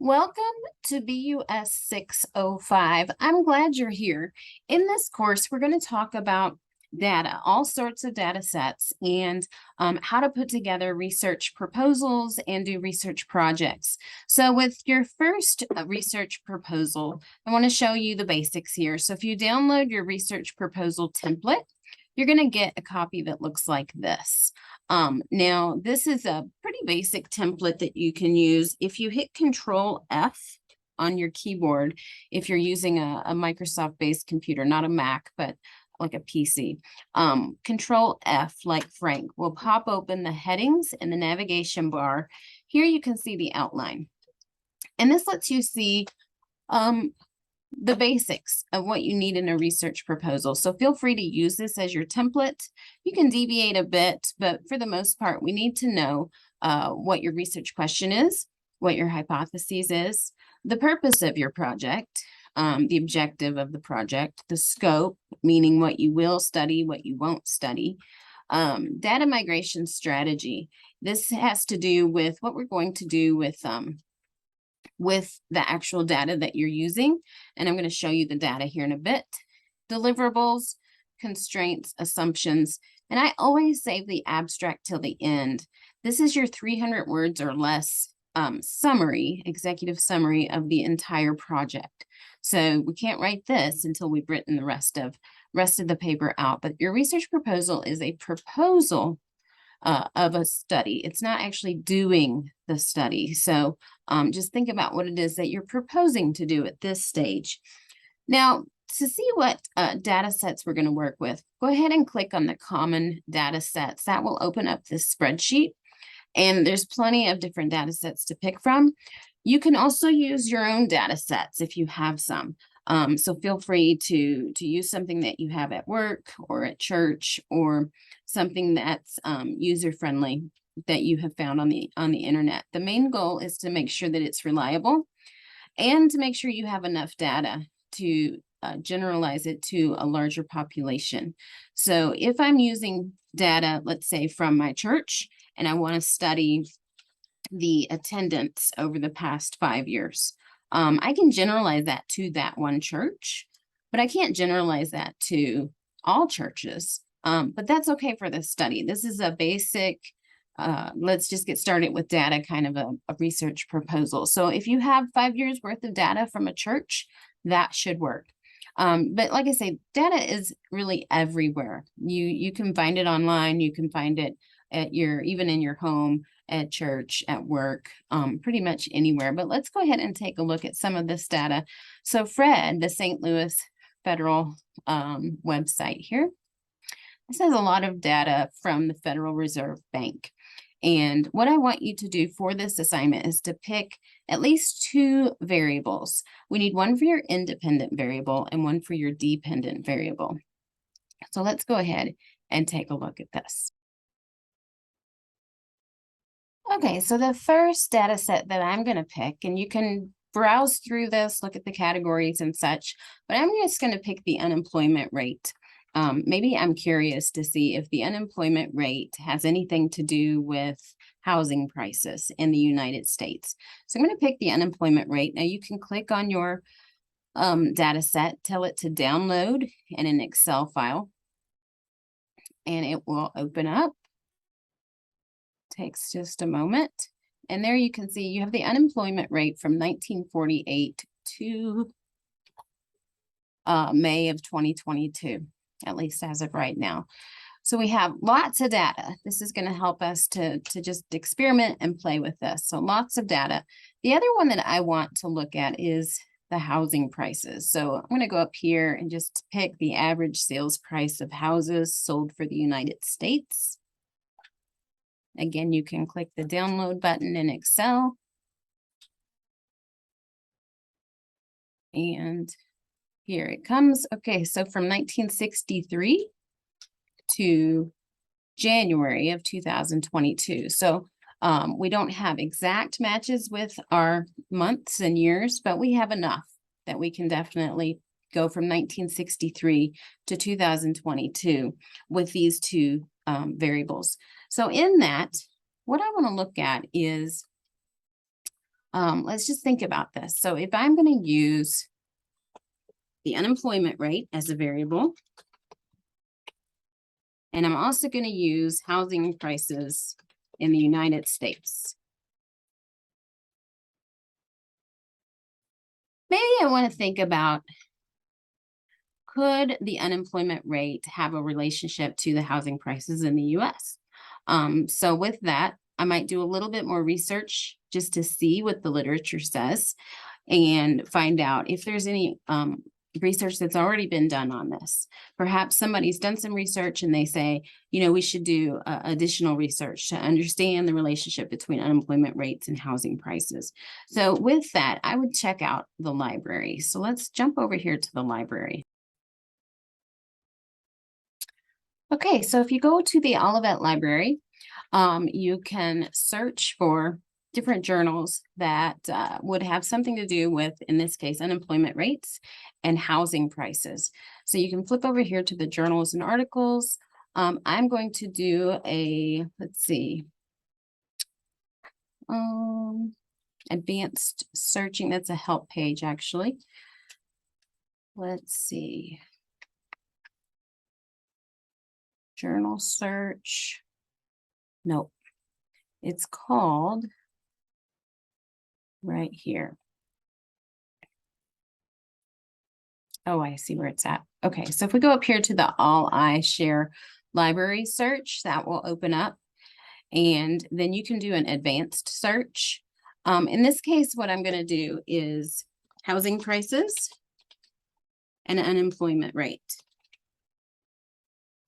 Welcome to BUS 605. I'm glad you're here. In this course, we're going to talk about data, all sorts of data sets, and how to put together research proposals and do research projects. So with your first research proposal, I want to show you the basics here. So if you download your research proposal template, you're going to get a copy that looks like this. Now, this is a pretty basic template that you can use. If you hit Control F on your keyboard, if you're using a Microsoft-based computer, not a Mac, but like a PC, Control F, like Frank, will pop open the headings in the navigation bar. Here you can see the outline. And this lets you see the basics of what you need in a research proposal. So feel free to use this as your template. You can deviate a bit, but for the most part, we need to know what your research question is, what your hypothesis is, the purpose of your project, the objective of the project, the scope, meaning what you will study, what you won't study, data migration strategy. This has to do with what we're going to do with the actual data that you're using. And I'm going to show you the data here in a bit. Deliverables, constraints, assumptions, and I always save the abstract till the end. This is your 300 words or less summary, executive summary of the entire project. So we can't write this until we've written the rest of the paper out. But your research proposal is a proposal of a study. It's not actually doing the study. So just think about what it is that you're proposing to do at this stage. Now, to see what data sets we're going to work with, go ahead and click on the common data sets. That will open up this spreadsheet. And there's plenty of different data sets to pick from. You can also use your own data sets if you have some. So feel free to use something that you have at work or at church, or something that's user-friendly that you have found on the internet. The main goal is to make sure that it's reliable and to make sure you have enough data to generalize it to a larger population. So if I'm using data, let's say from my church, and I want to study the attendance over the past 5 years, I can generalize that to that one church, but I can't generalize that to all churches. But that's okay for this study. This is a basic, let's just get started with data, kind of a research proposal. So if you have 5 years worth of data from a church, that should work. But like I say, data is really everywhere. You can find it online. You can find it at even in your home, at church, at work, pretty much anywhere. But let's go ahead and take a look at some of this data. So Fred, the St. Louis Federal website here, this has a lot of data from the Federal Reserve Bank. And what I want you to do for this assignment is to pick at least 2 variables. We need one for your independent variable and one for your dependent variable. So let's go ahead and take a look at this. Okay, so the first data set that I'm going to pick, and you can browse through this, look at the categories and such, but I'm just going to pick the unemployment rate. Maybe I'm curious to see if the unemployment rate has anything to do with housing prices in the United States. So I'm going to pick the unemployment rate. Now you can click on your data set, tell it to download in an Excel file, and it will open up. Takes just a moment. And there you can see you have the unemployment rate from 1948 to May of 2022, at least as of right now. So we have lots of data. This is going to help us to just experiment and play with this. So lots of data. The other one that I want to look at is the housing prices. So I'm going to go up here and just pick the average sales price of houses sold for the United States. Again, you can click the download button in Excel. And here it comes. Okay, so from 1963 to January of 2022. So we don't have exact matches with our months and years, but we have enough that we can definitely go from 1963 to 2022 with these 2 variables. So in that, what I want to look at is let's just think about this. So if I'm going to use the unemployment rate as a variable, and I'm also going to use housing prices in the United States. Maybe I want to think about, could the unemployment rate have a relationship to the housing prices in the US? So with that, I might do a little bit more research just to see what the literature says and find out if there's any research that's already been done on this. Perhaps somebody's done some research and they say, we should do additional research to understand the relationship between unemployment rates and housing prices. So with that, I would check out the library. So let's jump over here to the library. Okay, so if you go to the Olivet Library, you can search for different journals that would have something to do with, in this case, unemployment rates and housing prices. So you can flip over here to the journals and articles. I'm going to do a, let's see, advanced searching. That's a help page, actually. Let's see. Journal search. Nope. It's called right here. Oh, I see where it's at. Okay, so if we go up here to the All iShare library search, that will open up. And then you can do an advanced search. In this case, what I'm going to do is housing prices and unemployment rate,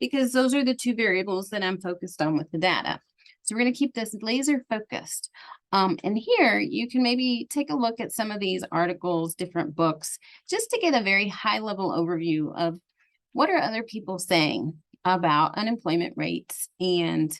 because those are the two variables that I'm focused on with the data. So we're going to keep this laser focused. And here you can maybe take a look at some of these articles, different books, just to get a very high level overview of what are other people saying about unemployment rates and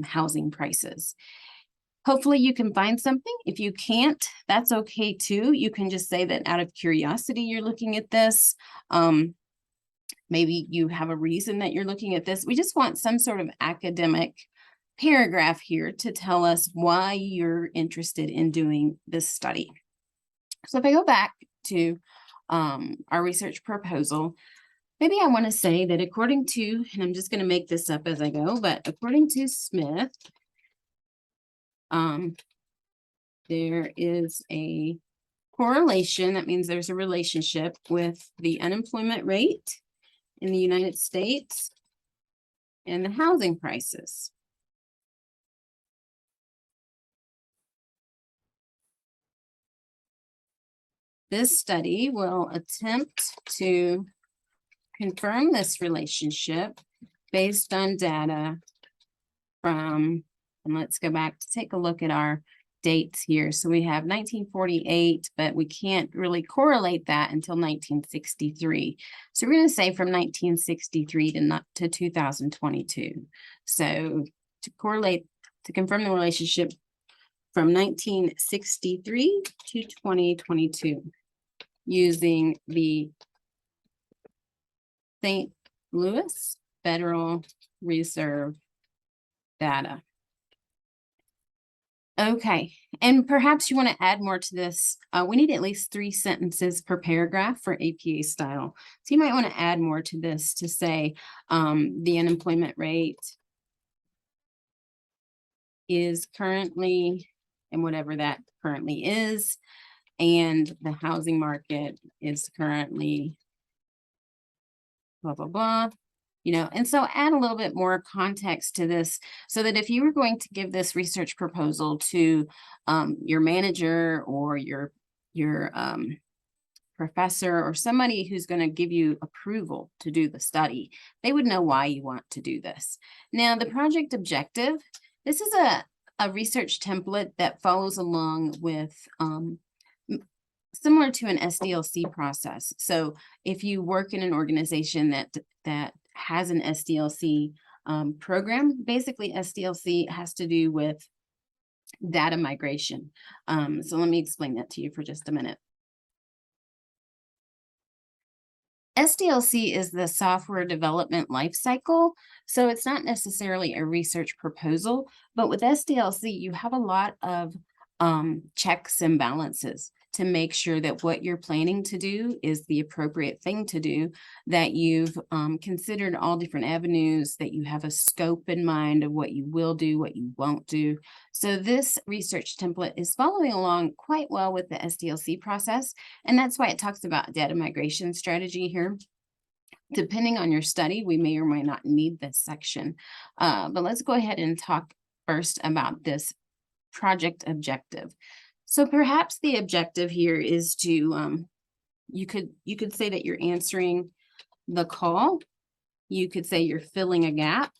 housing prices. Hopefully you can find something. If you can't, that's okay too. You can just say that out of curiosity, you're looking at this. Maybe you have a reason that you're looking at this. We just want some sort of academic paragraph here to tell us why you're interested in doing this study. So if I go back to our research proposal, maybe I want to say that according to, and I'm just going to make this up as I go, but according to Smith, there is a correlation. That means there's a relationship with the unemployment rate in the United States and the housing prices. This study will attempt to confirm this relationship based on data from, and let's go back to take a look at our dates here. So we have 1948, but we can't really correlate that until 1963. So we're going to say from 1963 to 2022. So to correlate, to confirm the relationship from 1963 to 2022 using the St. Louis Federal Reserve data. Okay, and perhaps you want to add more to this. We need at least 3 sentences per paragraph for APA style. So you might want to add more to this to say the unemployment rate is currently, and whatever that currently is, and the housing market is currently blah, blah, blah. And so add a little bit more context to this so that if you were going to give this research proposal to your manager or your professor or somebody who's going to give you approval to do the study, they would know why you want to do this. Now, the project objective, this is a research template that follows along with similar to an SDLC process. So if you work in an organization that has an SDLC program, basically SDLC has to do with data migration. So let me explain that to you for just a minute. SDLC is the software development lifecycle. So it's not necessarily a research proposal, but with SDLC, you have a lot of checks and balances to make sure that what you're planning to do is the appropriate thing to do, that you've considered all different avenues, that you have a scope in mind of what you will do, what you won't do. So this research template is following along quite well with the SDLC process, and that's why it talks about data migration strategy here. Depending on your study, we may or may not need this section, but let's go ahead and talk first about this project objective. So perhaps the objective here is to, you could say that you're answering the call, you could say you're filling a gap,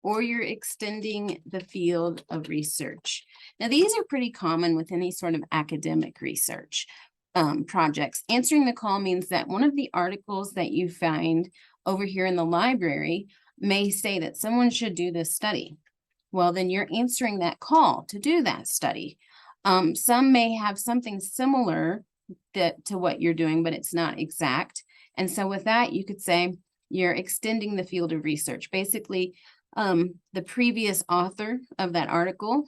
or you're extending the field of research. Now, these are pretty common with any sort of academic research projects. Answering the call means that one of the articles that you find over here in the library may say that someone should do this study. Well, then you're answering that call to do that study. Some may have something similar to what you're doing, but it's not exact. And so with that, you could say you're extending the field of research. Basically, the previous author of that article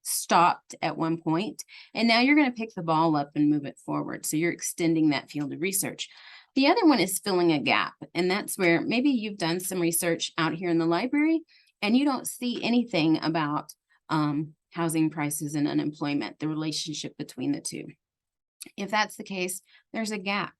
stopped at one point, and now you're going to pick the ball up and move it forward. So you're extending that field of research. The other one is filling a gap, and that's where maybe you've done some research out here in the library and you don't see anything about housing prices and unemployment, the relationship between the two. If that's the case, there's a gap,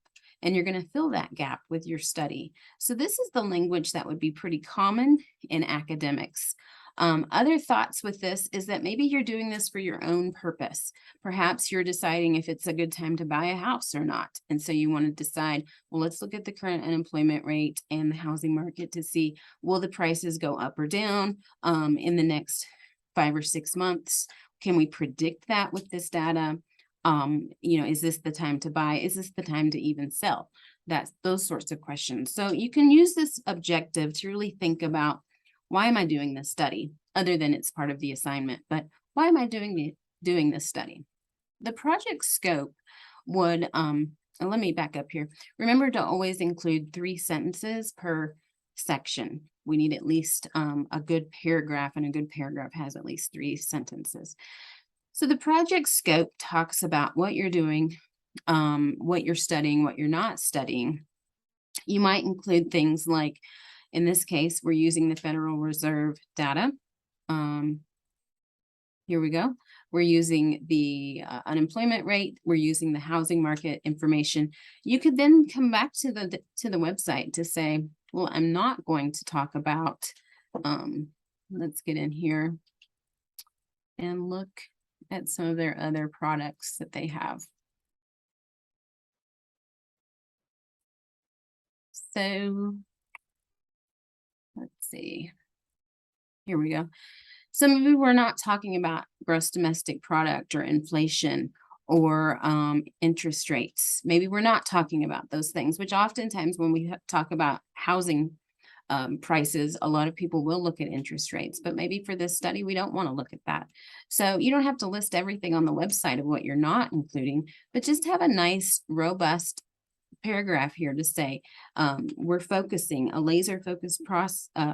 and you're going to fill that gap with your study. So this is the language that would be pretty common in academics. Other thoughts with this is that maybe you're doing this for your own purpose. Perhaps you're deciding if it's a good time to buy a house or not. And so you want to decide, well, let's look at the current unemployment rate and the housing market to see, will the prices go up or down in the next 5 or 6 months? Can we predict that with this data? Is this the time to buy? Is this the time to even sell? That's those sorts of questions. So you can use this objective to really think about, why am I doing this study? Other than it's part of the assignment, but why am I doing this study? The project scope would, let me back up here. Remember to always include 3 sentences per section. We need at least a good paragraph, and a good paragraph has at least 3 sentences. So the project scope talks about what you're doing, what you're studying, what you're not studying. You might include things like, in this case, we're using the Federal Reserve data. Here we go. We're using the unemployment rate. We're using the housing market information. You could then come back to the website to say, well, I'm not going to talk about, let's get in here and look at some of their other products that they have. So let's see. Here we go. So maybe we're not talking about gross domestic product or inflation or interest rates. Maybe we're not talking about those things, which oftentimes when we talk about housing prices, a lot of people will look at interest rates, but maybe for this study, we don't want to look at that. So you don't have to list everything on the website of what you're not including, but just have a nice, robust paragraph here to say, we're focusing a laser focused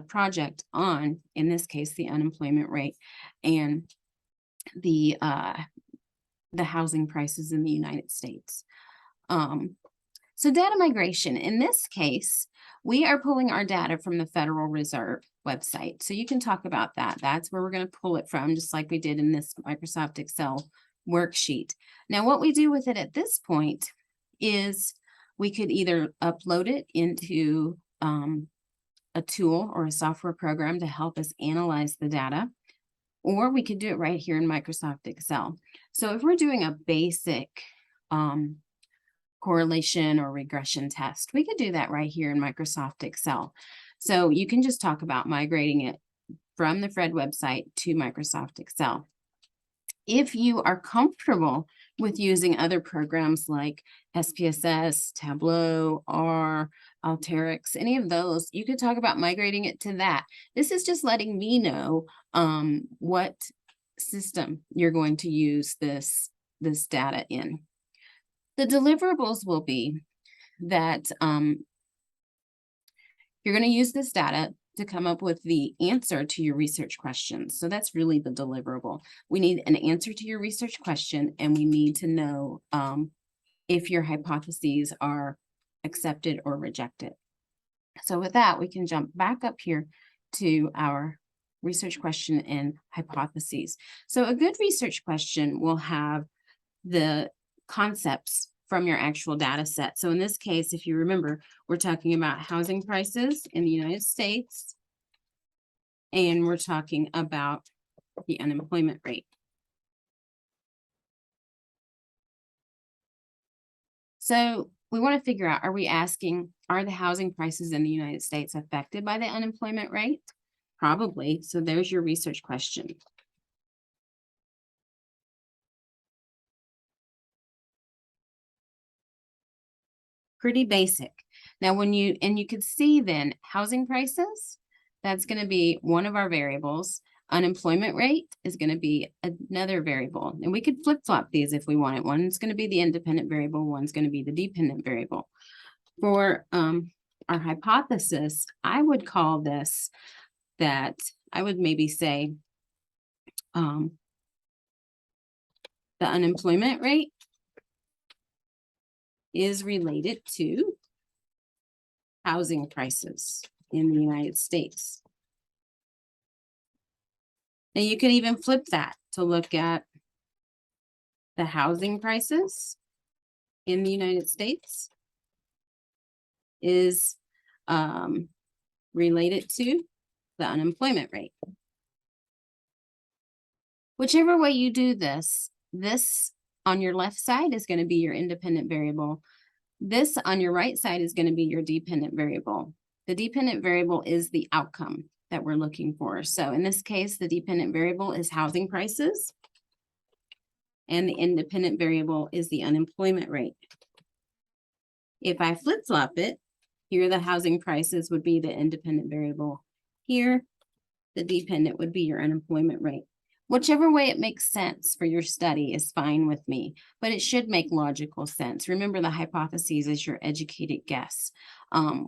project on, in this case, the unemployment rate and the housing prices in the United States. So data migration, in this case, we are pulling our data from the Federal Reserve website. So you can talk about that. That's where we're going to pull it from, just like we did in this Microsoft Excel worksheet. Now, what we do with it at this point is we could either upload it into a tool or a software program to help us analyze the data, or we could do it right here in Microsoft Excel. So if we're doing a basic correlation or regression test, we could do that right here in Microsoft Excel. So you can just talk about migrating it from the Fred website to Microsoft Excel. If you are comfortable with using other programs like SPSS, Tableau, R, Alteryx, any of those, you could talk about migrating it to that. This is just letting me know what system you're going to use this data in. The deliverables will be that you're going to use this data to come up with the answer to your research questions. So that's really the deliverable. We need an answer to your research question, and we need to know if your hypotheses are accepted or rejected. So with that, we can jump back up here to our research question and hypotheses. So a good research question will have the concepts from your actual data set. So in this case, if you remember, we're talking about housing prices in the United States, and we're talking about the unemployment rate. So we want to figure out, are we asking, are the housing prices in the United States affected by the unemployment rate? Probably. So there's your research question. Pretty basic. Now, when you could see then housing prices, that's going to be one of our variables. Unemployment rate is going to be another variable. And we could flip-flop these if we wanted. One's going to be the independent variable, one's going to be the dependent variable. For our hypothesis, I would call this that I would maybe say the unemployment rate is related to housing prices in the United States. And you can even flip that to look at the housing prices in the United States is related to the unemployment rate. Whichever way you do this, this on your left side is going to be your independent variable. This on your right side is going to be your dependent variable. The dependent variable is the outcome that we're looking for. So in this case, the dependent variable is housing prices, and the independent variable is the unemployment rate. If I flip-flop it, here the housing prices would be the independent variable. Here, the dependent would be your unemployment rate. Whichever way it makes sense for your study is fine with me, but it should make logical sense. Remember, the hypotheses is your educated guess.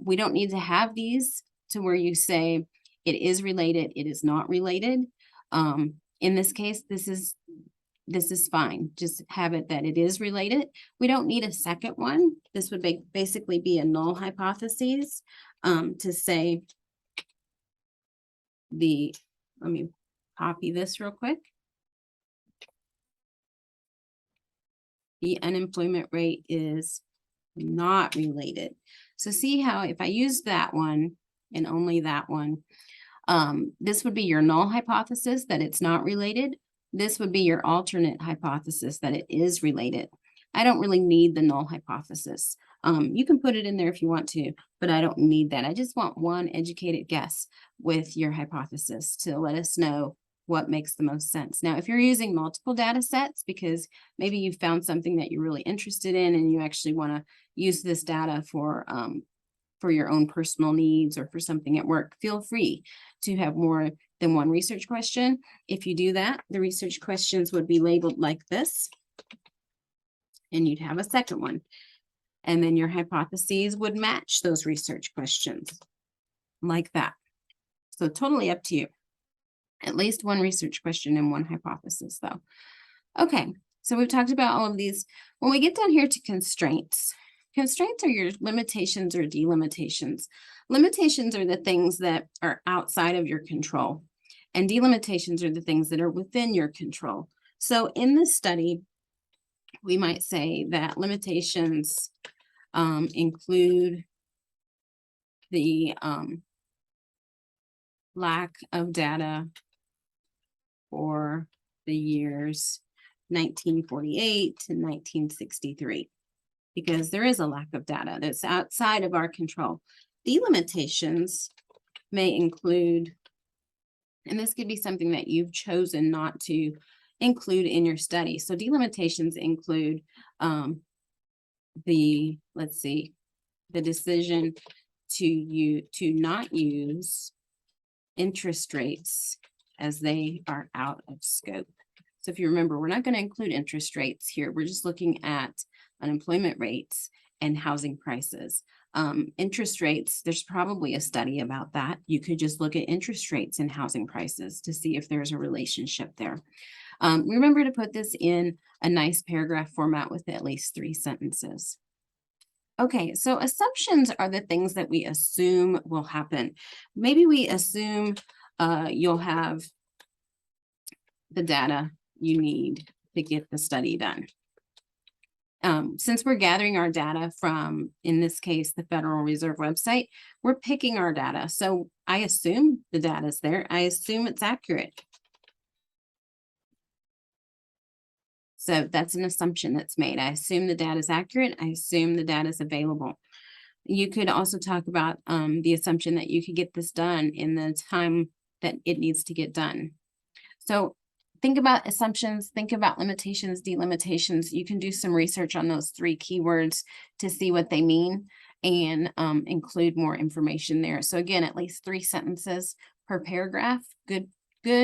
We don't need to have these to where you say it is related, it is not related. In this case, this is fine. Just have it that it is related. We don't need a second one. This would basically be a null hypothesis to say let me copy this real quick. The unemployment rate is not related. So see how if I use that one and only that one, this would be your null hypothesis that it's not related. This would be your alternate hypothesis that it is related. I don't really need the null hypothesis. You can put it in there if you want to, but I don't need that. I just want one educated guess with your hypothesis to let us know what makes the most sense. Now, if you're using multiple data sets because maybe you found something that you're really interested in and you actually want to use this data for your own personal needs or for something at work, feel free to have more than one research question. If you do that, the research questions would be labeled like this, and you'd have a second one. And then your hypotheses would match those research questions like that. So totally up to you. At least one research question and one hypothesis though. Okay, so we've talked about all of these. When we get down here to constraints, constraints are your limitations or delimitations. Limitations are the things that are outside of your control, and delimitations are the things that are within your control. So in this study, we might say that limitations include the lack of data for the years 1948 to 1963, because there is a lack of data that's outside of our control. Delimitations may include, and this could be something that you've chosen not to include in your study. So delimitations include the decision to not use interest rates as they are out of scope. So if you remember, we're not going to include interest rates here. We're just looking at unemployment rates and housing prices. Interest rates, there's probably a study about that. You could just look at interest rates and housing prices to see if there's a relationship there. Remember to put this in a nice paragraph format with at least 3 sentences. Okay, so assumptions are the things that we assume will happen. Maybe we assume you'll have the data you need to get the study done. Since we're gathering our data from, in this case, the Federal Reserve website, we're picking our data. So I assume the data is there. I assume it's accurate. So that's an assumption that's made. I assume the data is accurate. I assume the data is available. You could also talk about the assumption that you could get this done in the time that it needs to get done. So think about assumptions, think about limitations, delimitations. You can do some research on those 3 keywords to see what they mean and include more information there. So again, at least 3 sentences per paragraph, good,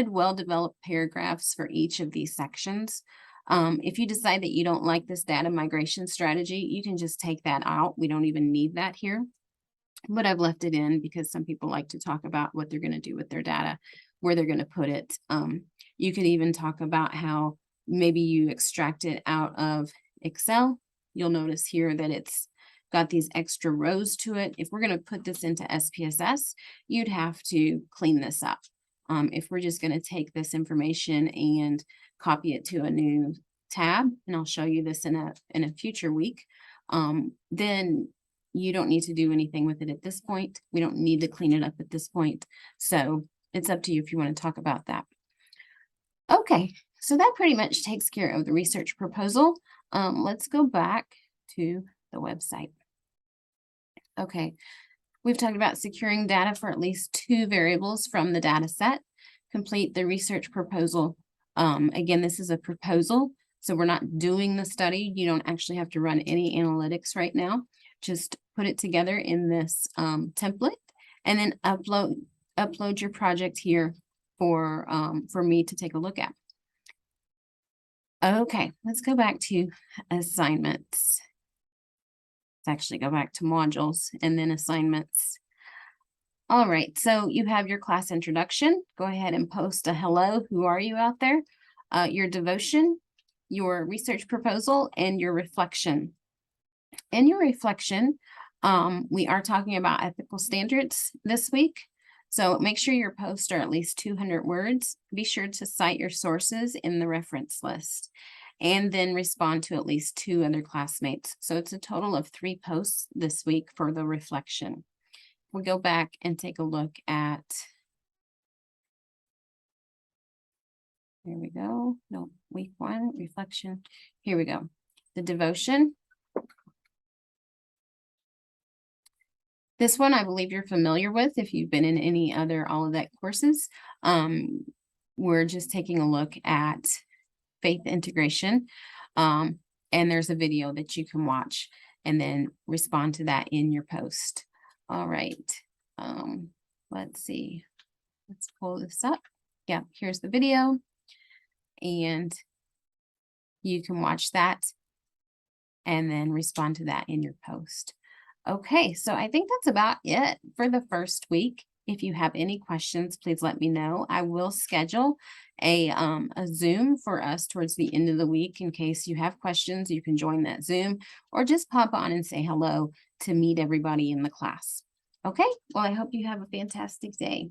well-developed paragraphs for each of these sections. If you decide that you don't like this data migration strategy, you can just take that out. We don't even need that here, but I've left it in because some people like to talk about what they're going to do with their data, where they're going to put it. You could even talk about how maybe you extract it out of Excel. You'll notice here that it's got these extra rows to it. If we're going to put this into SPSS, you'd have to clean this up. If we're just going to take this information and copy it to a new tab, and I'll show you this in a future week, then you don't need to do anything with it at this point. We don't need to clean it up at this point. So it's up to you if you want to talk about that. Okay, so that pretty much takes care of the research proposal. Let's go back to the website. Okay, we've talked about securing data for at least 2 variables from the data set. Complete the research proposal. Again, this is a proposal, so we're not doing the study. You don't actually have to run any analytics right now. Just put it together in this template and then upload your project here for me to take a look at. Okay, let's go back to assignments. Let's actually go back to modules and then assignments. All right, so you have your class introduction. Go ahead and post a hello. Who are you out there? Your devotion, your research proposal, and your reflection. In your reflection, we are talking about ethical standards this week. So make sure your posts are at least 200 words. Be sure to cite your sources in the reference list and then respond to at least 2 other classmates. So it's a total of 3 posts this week for the reflection. We'll go back and take a look at, here we go. No, week 1, reflection. Here we go. The devotion. This one, I believe you're familiar with if you've been in any other All of That courses. We're just taking a look at faith integration. And there's a video that you can watch and then respond to that in your post. All right. Let's see. Let's pull this up. Yeah, here's the video. And you can watch that and then respond to that in your post. Okay, so I think that's about it for the first week. If you have any questions, please let me know. I will schedule a Zoom for us towards the end of the week. In case you have questions, you can join that Zoom or just pop on and say hello to meet everybody in the class. Okay, well, I hope you have a fantastic day.